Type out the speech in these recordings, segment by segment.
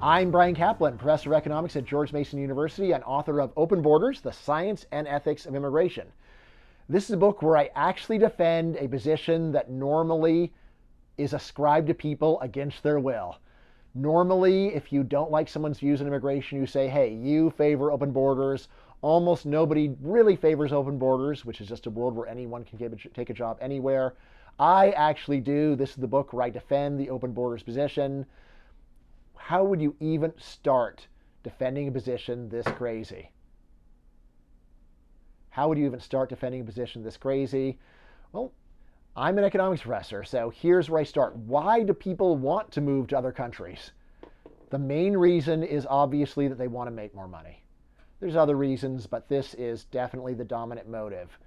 I'm Bryan Caplan, professor of economics at George Mason University and author of Open Borders, The Science and Ethics of Immigration. This is a book where I actually defend a position that normally is ascribed to people against their will. Normally, if you don't like someone's views on immigration, you say, hey, you favor open borders. Almost nobody really favors open borders, which is just a world where anyone can take a job anywhere. I actually do. This is the book where I defend the open borders position. How would you even start defending a position this crazy? How would you even start defending a position this crazy? Well, I'm an economics professor, so here's where I start. Why do people want to move to other countries? The main reason is obviously that they want to make more money. There's other reasons, but this is definitely the dominant motive.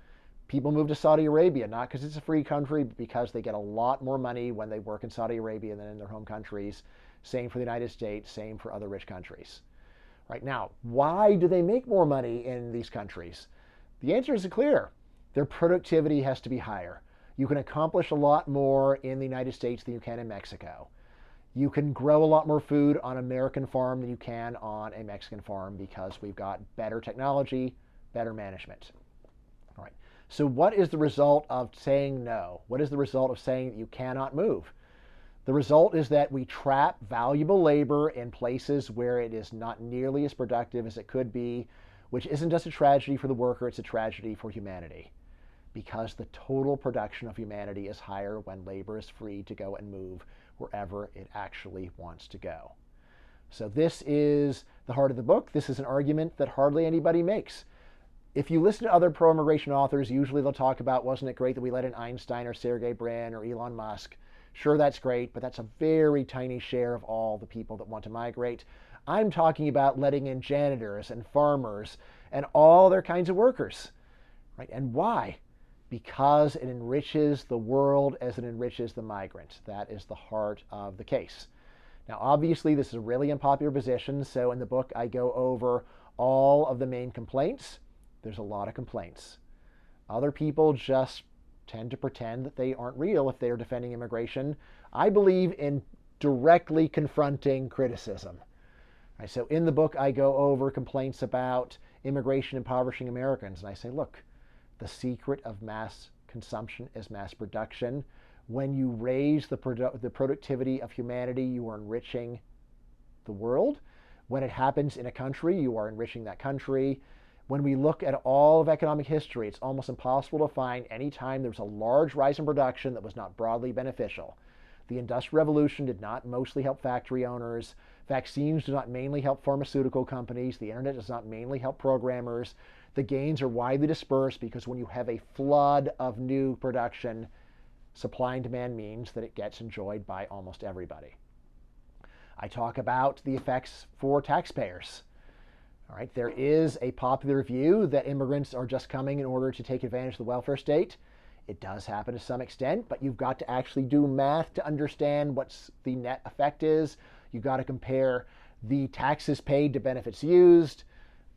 People move to Saudi Arabia, not because it's a free country, but because they get a lot more money when they work in Saudi Arabia than in their home countries. Same for the United States, same for other rich countries. Right now, why do they make more money in these countries? The answer is clear. Their productivity has to be higher. You can accomplish a lot more in the United States than you can in Mexico. You can grow a lot more food on an American farm than you can on a Mexican farm because we've got better technology, better management. All right. So what is the result of saying no? What is the result of saying that you cannot move? The result is that we trap valuable labor in places where it is not nearly as productive as it could be, which isn't just a tragedy for the worker, it's a tragedy for humanity. Because the total production of humanity is higher when labor is free to go and move wherever it actually wants to go. So this is the heart of the book. This is an argument that hardly anybody makes. If you listen to other pro-immigration authors, usually they'll talk about, wasn't it great that we let in Einstein or Sergey Brin or Elon Musk? Sure, that's great, but that's a very tiny share of all the people that want to migrate. I'm talking about letting in janitors and farmers and all other kinds of workers. Right? And why? Because it enriches the world as it enriches the migrant. That is the heart of the case. Now, obviously, this is a really unpopular position, so in the book I go over all of the main complaints. There's a lot of complaints. Other people just tend to pretend that they aren't real if they are defending immigration. I believe in directly confronting criticism. Right, so in the book, I go over complaints about immigration impoverishing Americans. And I say, look, the secret of mass consumption is mass production. When you raise the productivity of humanity, you are enriching the world. When it happens in a country, you are enriching that country. When we look at all of economic history, it's almost impossible to find any time there was a large rise in production that was not broadly beneficial. The Industrial Revolution did not mostly help factory owners. Vaccines do not mainly help pharmaceutical companies. The internet does not mainly help programmers. The gains are widely dispersed because when you have a flood of new production, supply and demand means that it gets enjoyed by almost everybody. I talk about the effects for taxpayers. All right, there is a popular view that immigrants are just coming in order to take advantage of the welfare state. It does happen to some extent, but you've got to actually do math to understand what the net effect is. You've got to compare the taxes paid to benefits used.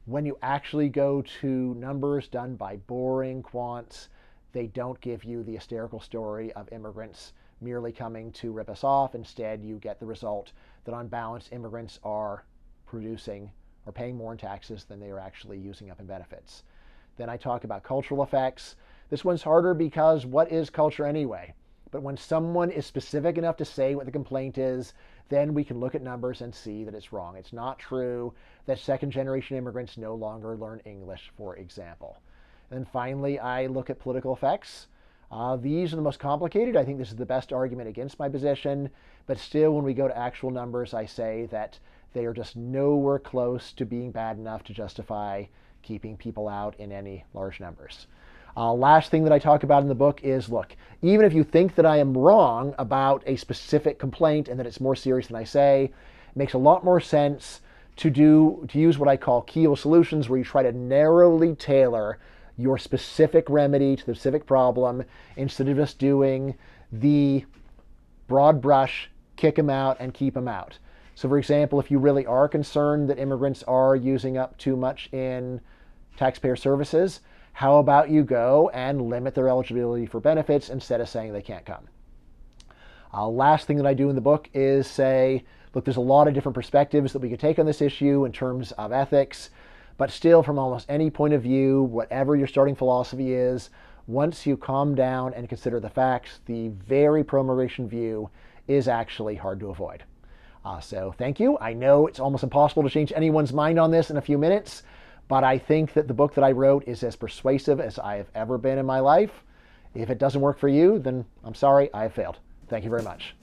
When you actually go to numbers done by boring quants, they don't give you the hysterical story of immigrants merely coming to rip us off. Instead, you get the result that on balance, immigrants are paying more in taxes than they are actually using up in benefits. Then I talk about cultural effects. This one's harder because what is culture anyway? But when someone is specific enough to say what the complaint is, then we can look at numbers and see that it's wrong. It's not true that second-generation immigrants no longer learn English, for example. And then finally, I look at political effects. These are the most complicated. I think this is the best argument against my position. But still, when we go to actual numbers, I say that they are just nowhere close to being bad enough to justify keeping people out in any large numbers. Last thing that I talk about in the book is, look, even if you think that I am wrong about a specific complaint and that it's more serious than I say, it makes a lot more sense to use what I call keyhole solutions, where you try to narrowly tailor your specific remedy to the specific problem instead of just doing the broad brush, kick them out and keep them out. So for example, if you really are concerned that immigrants are using up too much in taxpayer services, how about you go and limit their eligibility for benefits instead of saying they can't come? Last thing that I do in the book is say, look, there's a lot of different perspectives that we could take on this issue in terms of ethics, but still, from almost any point of view, whatever your starting philosophy is, once you calm down and consider the facts, the very pro-immigration view is actually hard to avoid. So thank you. I know it's almost impossible to change anyone's mind on this in a few minutes, but I think that the book that I wrote is as persuasive as I have ever been in my life. If it doesn't work for you, then I'm sorry, I have failed. Thank you very much.